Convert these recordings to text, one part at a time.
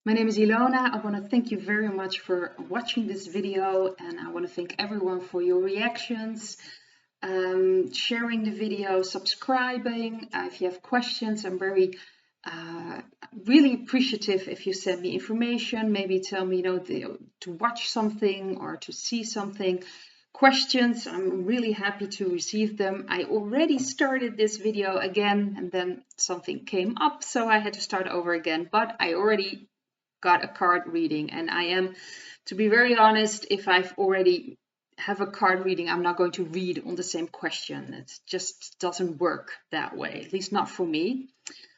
My name is Ilona. I want to thank you very much for watching this video, and I want to thank everyone for your reactions, sharing the video, subscribing. If you have questions, I'm really appreciative if you send me information, maybe tell me to watch something or to see something. Questions, I'm really happy to receive them. I already started this video again and then something came up, so I had to start over again, but I already got a card reading, and I am, to be very honest, if I've already have a card reading, I'm not going to read on the same question. It just doesn't work that way, at least not for me.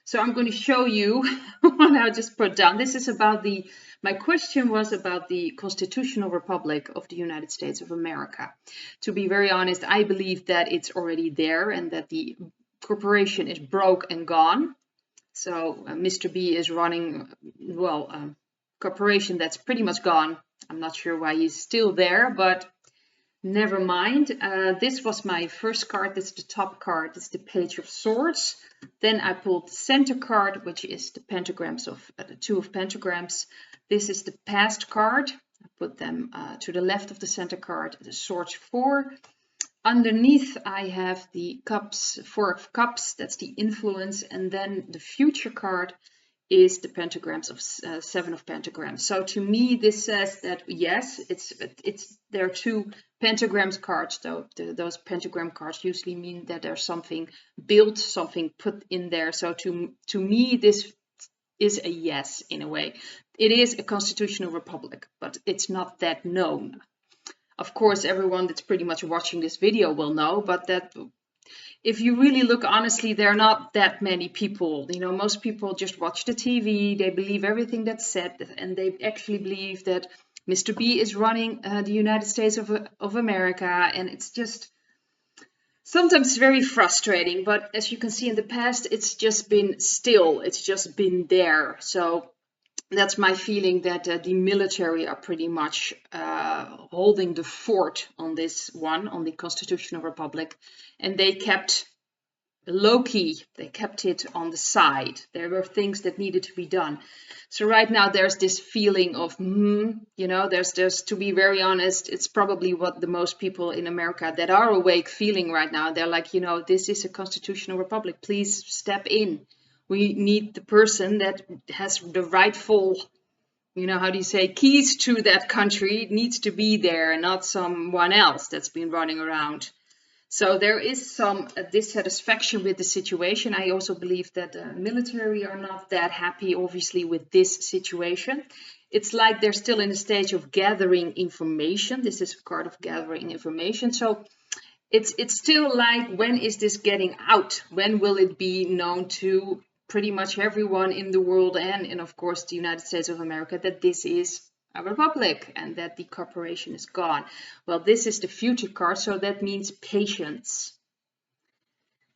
So I'm going to show you what I just put down. This is about my question was about the Constitutional Republic of the United States of America. To be very honest, I believe that it's already there and that the corporation is broke and gone. So Mr. B is running, well, a corporation that's pretty much gone. I'm not sure why he's still there, but never mind. This was my first card. This is the top card. This is the Page of Swords. Then I pulled the center card, which is the pentagrams of the Two of Pentagrams. This is the past card. I put them to the left of the center card, the Swords 4. Underneath I have the cups, Four of Cups, that's the influence, and then the future card is the pentagrams of Seven of Pentagrams. So to me this says that yes, there are two pentagrams cards, though those pentagram cards usually mean that there's something built, something put in there. So to me this is a yes in a way. It is a constitutional republic, but it's not that known. Of course, everyone that's pretty much watching this video will know, but that if you really look honestly, there are not that many people. Most people just watch the TV, they believe everything that's said, and they actually believe that Mr. B is running the United States of America, and it's just sometimes very frustrating. But as you can see in the past, it's just been still, it's just been there. So that's my feeling, that the military are pretty much holding the fort on this one, on the Constitutional Republic, and they kept low-key, they kept it on the side. There were things that needed to be done. So right now there's this feeling of, there's, to be very honest, it's probably what the most people in America that are awake feeling right now. They're like, this is a constitutional republic, please step in. We need the person that has the rightful, how do you say, keys to that country. It needs to be there, and not someone else that's been running around. So there is some dissatisfaction with the situation. I also believe that the military are not that happy, obviously, with this situation. It's like they're still in a stage of gathering information. This is a card of gathering information. So it's still like, when is this getting out? When will it be known to pretty much everyone in the world, and of course the United States of America, that this is a republic and that the corporation is gone? Well, this is the future card, so that means patience.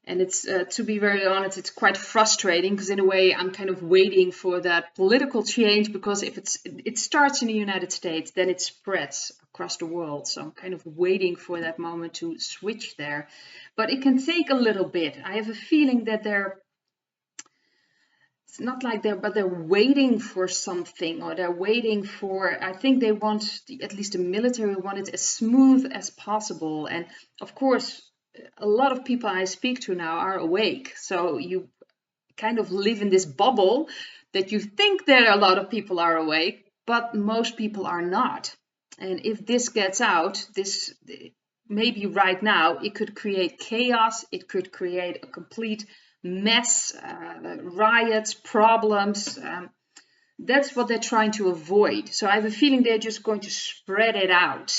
And it's, to be very honest, it's quite frustrating, because in a way I'm kind of waiting for that political change, because if it starts in the United States, then it spreads across the world. So I'm kind of waiting for that moment to switch there. But it can take a little bit. I have a feeling that it's not like they're waiting for something, or they're waiting for, I think they want, at least the military want it as smooth as possible. And of course, a lot of people I speak to now are awake. So you kind of live in this bubble that you think that a lot of people are awake, but most people are not. And if this gets out, maybe right now, it could create chaos. It could create a complete mess, riots, problems. That's what they're trying to avoid. So I have a feeling they're just going to spread it out,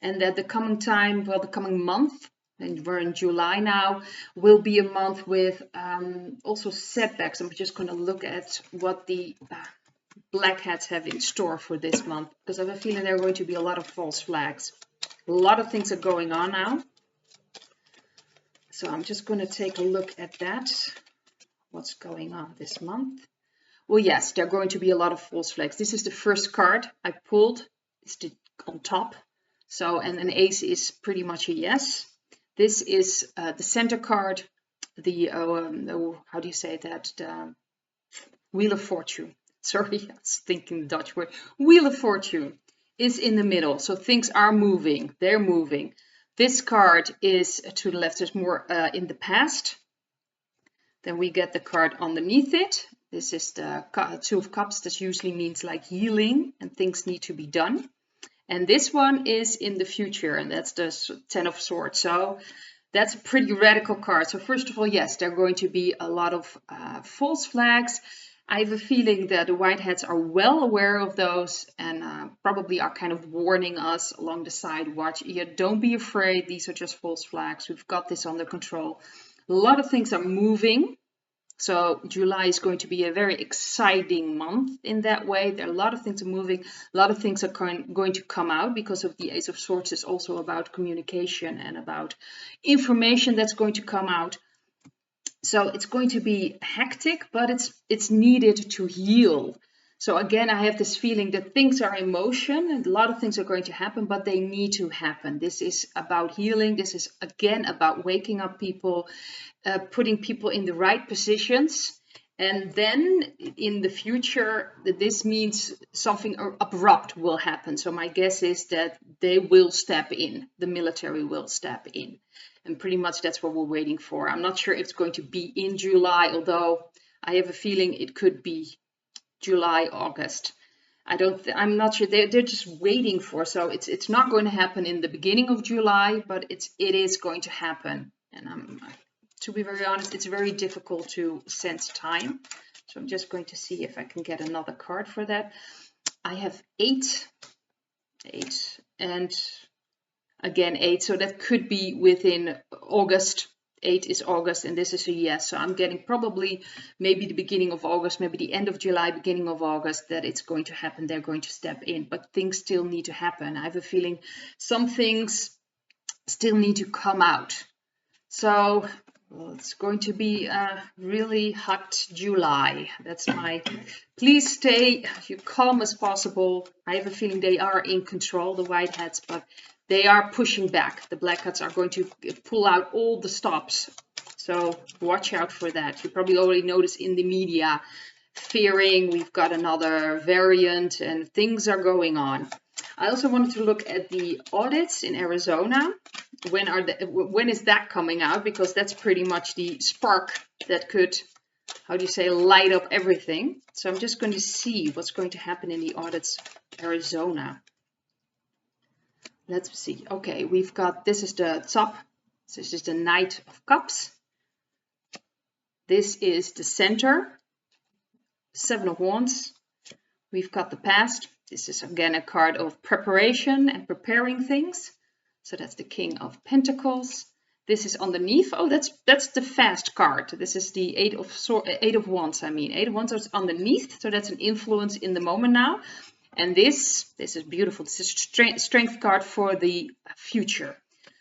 and that the coming time, well, the coming month, and we're in July now, will be a month with also setbacks. I'm just going to look at what the Black Hats have in store for this month, because I have a feeling there are going to be a lot of false flags. A lot of things are going on now. So I'm just going to take a look at that. What's going on this month? Well, yes, there are going to be a lot of false flags. This is the first card I pulled. It's on top. So, and an ace is pretty much a yes. This is the center card, the, how do you say that? The Wheel of Fortune. sorry, I was thinking the Dutch word. Wheel of Fortune is in the middle. So things are moving. They're moving. This card is to the left. There's more in the past. Then we get the card underneath it. This is the Two of Cups. This usually means like healing and things need to be done. And this one is in the future, and that's the Ten of Swords. So that's a pretty radical card. So first of all, yes, there are going to be a lot of false flags. I have a feeling that the white hats are well aware of those and probably are kind of warning us along the side. Watch, don't be afraid. These are just false flags. We've got this under control. A lot of things are moving. So July is going to be a very exciting month in that way. There are a lot of things are moving. A lot of things are going to come out because of the Ace of Swords is also about communication and about information that's going to come out. So it's going to be hectic, but it's needed to heal. So again, I have this feeling that things are in motion and a lot of things are going to happen, but they need to happen. This is about healing. This is again about waking up people, putting people in the right positions. And then in the future, this means something abrupt will happen. So my guess is that they will step in, the military will step in. And pretty much that's what we're waiting for. I'm not sure if it's going to be in July, although I have a feeling it could be July, August. I'm not sure. They're just waiting for. So it's not going to happen in the beginning of July, but it is going to happen. And to be very honest, it's very difficult to sense time. So I'm just going to see if I can get another card for that. I have 8, and again 8. So that could be within August. 8 is August, and this is a yes. So I'm getting probably maybe the beginning of August, maybe the end of July, beginning of August, that it's going to happen. They're going to step in, but things still need to happen. I have a feeling some things still need to come out. So it's going to be a really hot July. That's my, please stay as calm as possible. I have a feeling they are in control, the white hats, but they are pushing back. The black hats are going to pull out all the stops. So watch out for that. You probably already noticed in the media, fearing we've got another variant and things are going on. I also wanted to look at the audits in Arizona. When is that coming out? Because that's pretty much the spark that could, light up everything. So I'm just going to see what's going to happen in the audits Arizona. Let's see. Okay, we've got, this is the top. This is the Knight of Cups. This is the center. 7 of Wands. We've got the past. This is again a card of preparation and preparing things. So that's the King of Pentacles. This is underneath. Oh, that's the fast card. This is the Eight of Wands. 8 of Wands is underneath. So that's an influence in the moment now. And this is beautiful. This is a strength card for the future.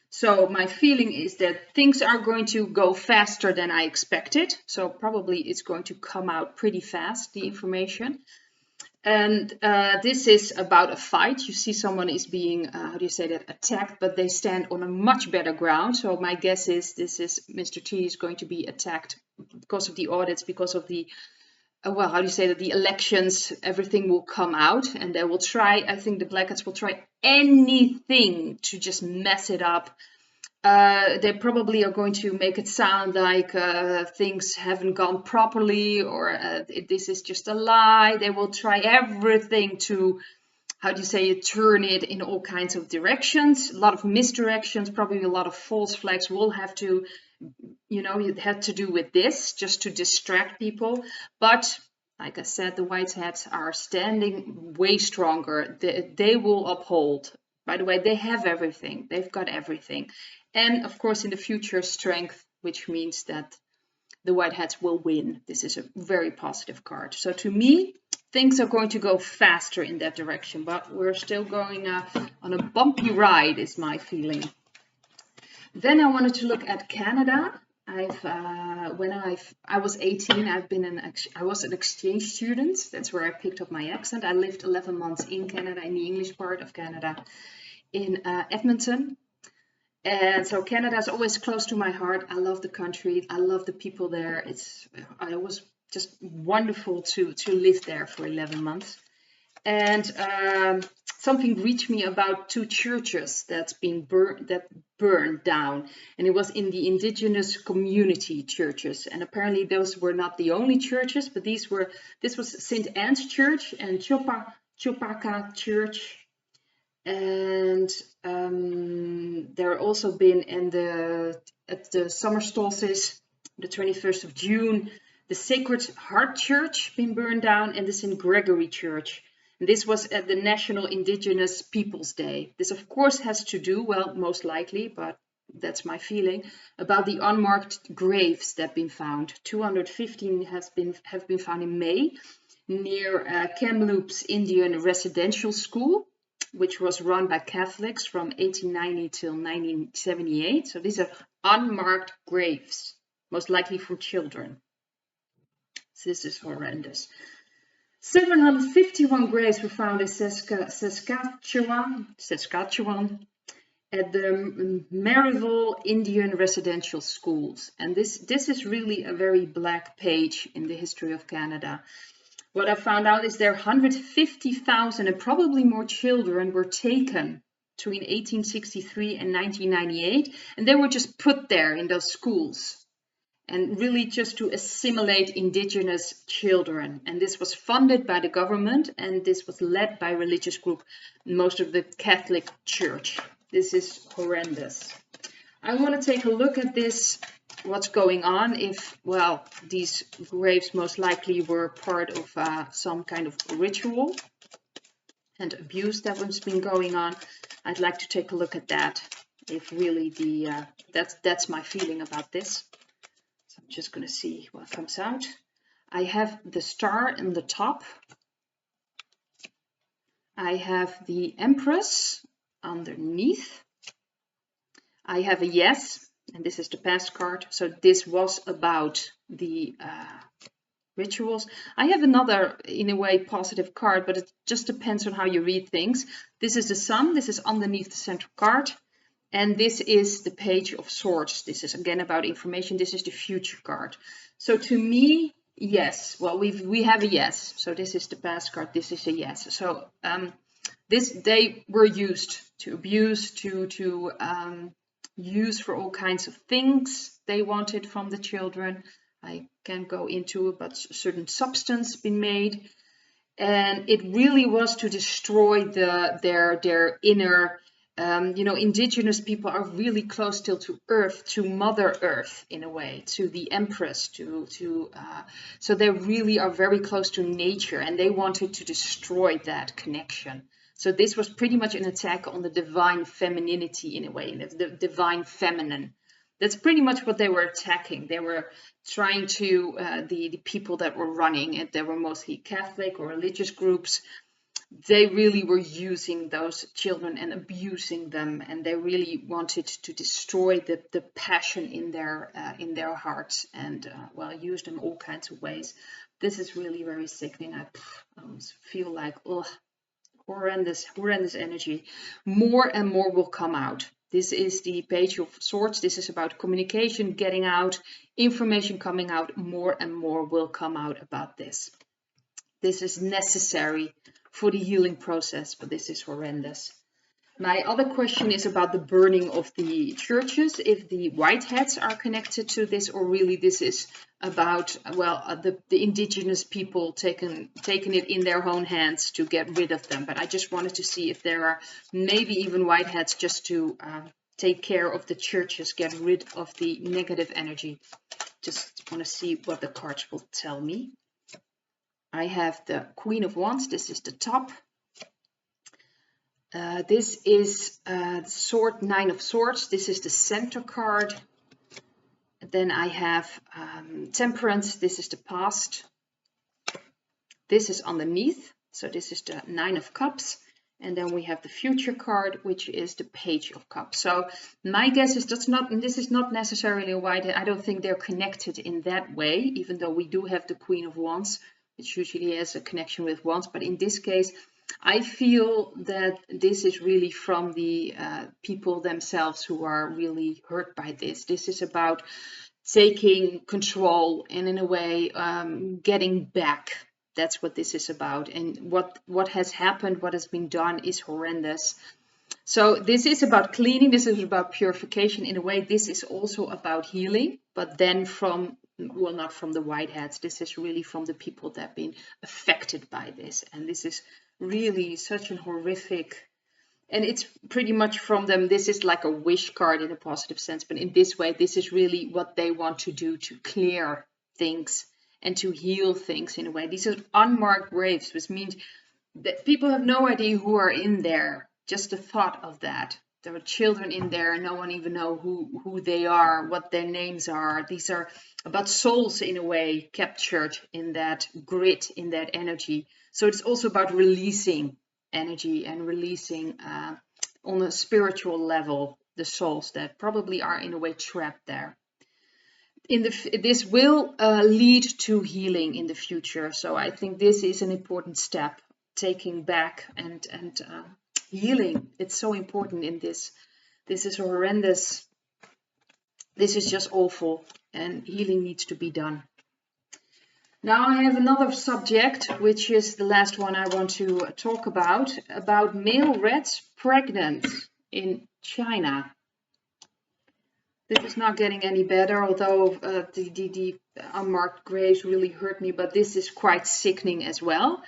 So my feeling is that things are going to go faster than I expected. So probably it's going to come out pretty fast, the information. And this is about a fight. You see someone is being, attacked, but they stand on a much better ground. So my guess is Mr. T is going to be attacked because of the audits, because of the, the elections. Everything will come out and they will try, I think the black hats will try anything to just mess it up. They probably are going to make it sound like things haven't gone properly, or this is just a lie. They will try everything to, turn it in all kinds of directions. A lot of misdirections, probably a lot of false flags will have to, it had to do with this, just to distract people. But like I said, the white hats are standing way stronger. They will uphold. By the way, they have everything. They've got everything. And of course, in the future, strength, which means that the white hats will win. This is a very positive card. So to me, things are going to go faster in that direction, but we're still going on a bumpy ride, is my feeling. Then I wanted to look at Canada. When I was 18, I was an exchange student. That's where I picked up my accent. I lived 11 months in Canada, in the English part of Canada, in Edmonton. And so Canada is always close to my heart. I love the country. I love the people there. I was just wonderful to live there for 11 months. And something reached me about 2 churches that burned down, and it was in the indigenous community churches. And apparently those were not the only churches, but this was St. Anne's Church and Chopaka Church. And there also been at the summer solstice, the 21st of June, the Sacred Heart Church been burned down, and the St. Gregory Church. And this was at the National Indigenous Peoples Day. This, of course, has to do, well, most likely, but that's my feeling, about the unmarked graves that have been found. 215 have been found in May near Kamloops Indian Residential School, which was run by Catholics from 1890 till 1978. So these are unmarked graves, most likely for children. So this is horrendous. 751 graves were found in Saskatchewan at the Maryville Indian Residential Schools. And this is really a very black page in the history of Canada. What I found out is there 150,000 and probably more children were taken between 1863 and 1998, and they were just put there in those schools, and really just to assimilate indigenous children. And this was funded by the government, and this was led by a religious group, most of the Catholic Church. This is horrendous. I want to take a look at this, what's going on, if, well, these graves most likely were part of some kind of ritual and abuse that has been going on. I'd like to take a look at that, if really that's my feeling about this. So I'm just going to see what comes out. I have the star in the top. I have the Empress underneath. I have a yes, and this is the past card. So this was about the rituals. I have another, in a way, positive card, but it just depends on how you read things. This is the Sun. This is underneath the central card. And this is the Page of Swords. This is again about information. This is the future card. So to me, yes. Well, we have a yes. So this is the past card. This is a yes. So they were used to abuse, to use for all kinds of things they wanted from the children. I can't go into it, but certain substance been made, and it really was to destroy their inner. Indigenous people are really close still to Earth, to Mother Earth in a way, to the Empress, so they really are very close to nature, and they wanted to destroy that connection. So this was pretty much an attack on the divine femininity in a way, the divine feminine. That's pretty much what they were attacking. They were trying to, the people that were running it, they were mostly Catholic or religious groups. They really were using those children and abusing them, and they really wanted to destroy the passion in their hearts, and use them all kinds of ways. This is really very sickening. I almost feel like, horrendous energy. More and more will come out. This is the Page of Swords. This is about communication, getting out, information coming out. More and more will come out about this. This is necessary for the healing process, but this is horrendous. My other question is about the burning of the churches, if the whiteheads are connected to this, or really this is about, the indigenous people taking it in their own hands to get rid of them. But I just wanted to see if there are maybe even whiteheads just to take care of the churches, get rid of the negative energy. Just want to see what the cards will tell me. I have the Queen of Wands. This is the top. This is sword, Nine of Swords. This is the center card. Then I have Temperance. This is the past. This is underneath. So this is the Nine of Cups. And then we have the future card, which is the Page of Cups. So my guess is this is not necessarily a whitehead. I don't think they're connected in that way, even though we do have the Queen of Wands, which usually has a connection with Wands. But in this case, I feel that this is really from the people themselves who are really hurt by this. This is about taking control and in a way getting back. That's what this is about. And what has happened, what has been done is horrendous. So this is about cleaning, this is about purification. In a way, this is also about healing, but then from, well, not from the whiteheads. This is really from the people that have been affected by this. And this is really such an horrific, and it's pretty much from them. This is like a wish card in a positive sense, but in this way, this is really what they want to do to clear things and to heal things in a way. These are unmarked graves, which means that people have no idea who are in there. Just the thought of that. There are children in there and no one even know who they are, what their names are. These are about souls in a way captured in that grid, in that energy. So it's also about releasing energy and releasing on a spiritual level the souls that probably are in a way trapped there. This will lead to healing in the future. So I think this is an important step, taking back and healing. It's so important in this. This is horrendous. This is just awful, and healing needs to be done. Now I have another subject, which is the last one I want to talk about male rats pregnant in China. This is not getting any better, although the unmarked graves really hurt me, but this is quite sickening as well.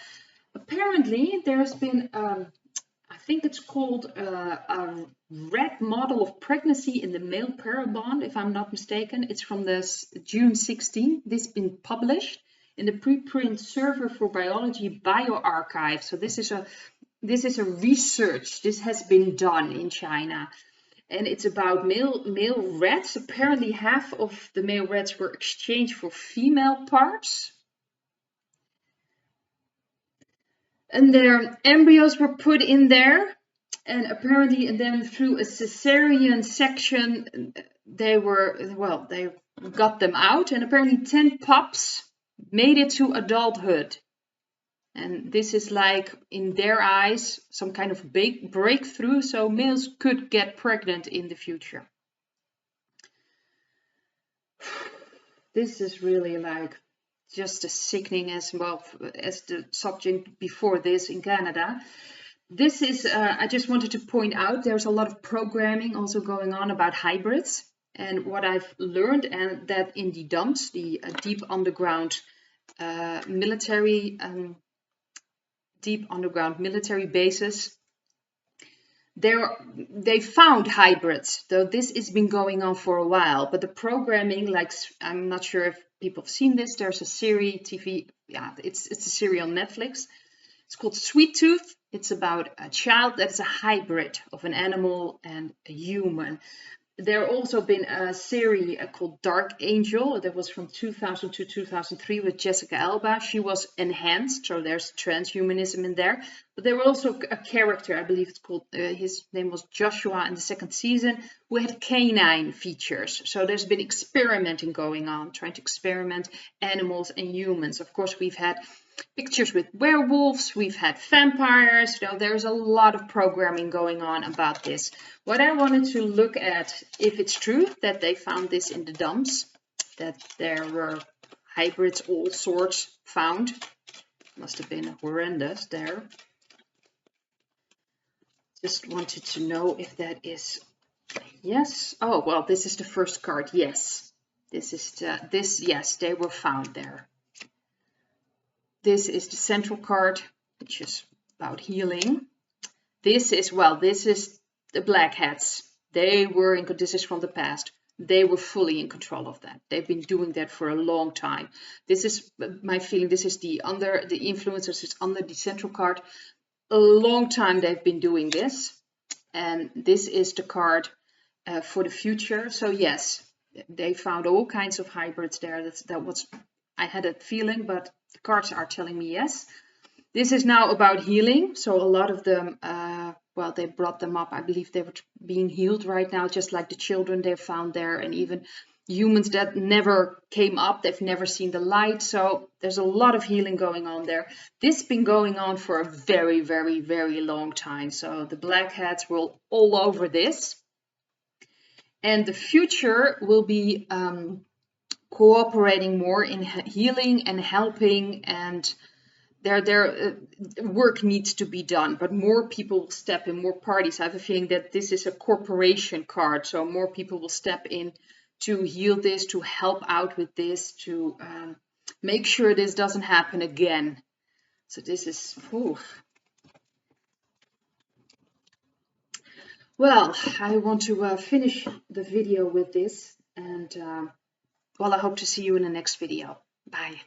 Apparently, there's been, I think it's called a rat model of pregnancy in the male parabond, if I'm not mistaken. It's from the June 16. This has been published in the preprint server for biology bioarchive. So this is a research. This has been done in China. And it's about male rats. Apparently half of the male rats were exchanged for female parts. And their embryos were put in there. And apparently, and then through a cesarean section, they got them out. And apparently 10 pups made it to adulthood. And this is like, in their eyes, some kind of big breakthrough, so males could get pregnant in the future. This is really like just as sickening as well as the subject before this in Canada. This is, I just wanted to point out, there's a lot of programming also going on about hybrids. And what I've learned, and that in the dumps, the deep underground military bases, they found hybrids, though this has been going on for a while. But the programming, like, I'm not sure if people have seen this, there's a series, it's a series on Netflix. It's called Sweet Tooth. It's about a child that's a hybrid of an animal and a human. There also been a series called Dark Angel that was from 2000 to 2003 with Jessica Alba. She was enhanced, so there's transhumanism in there. But there was also a character, I believe it's called, his name was Joshua in the second season, who had canine features. So there's been experimenting going on, trying to experiment animals and humans. Of course, we've had pictures with werewolves, we've had vampires, there's a lot of programming going on about this. What I wanted to look at, if it's true that they found this in the dumps, that there were hybrids, all sorts found. Must have been horrendous there. Just wanted to know if that is yes. Oh, well, this is the first card. Yes. This is yes, they were found there. This is the central card, which is about healing. This is the blackheads. This is from the past. They were fully in control of that. They've been doing that for a long time. This is my feeling. This is the influencers. It's under the central card. A long time they've been doing this. And this is the card for the future. So yes, they found all kinds of hybrids there. I had a feeling, but the cards are telling me yes. This is now about healing. So a lot of them, they brought them up. I believe they were being healed right now, just like the children they found there, and even humans that never came up. They've never seen the light. So there's a lot of healing going on there. This has been going on for a very, very, very long time. So the blackheads were all over this. And the future will be cooperating more in healing and helping, and their work needs to be done, but more people will step in, more parties. I have a feeling that this is a corporation card, so more people will step in to heal this, to help out with this, to make sure this doesn't happen again. So this is, well, I want to finish the video with this, and well, I hope to see you in the next video. Bye.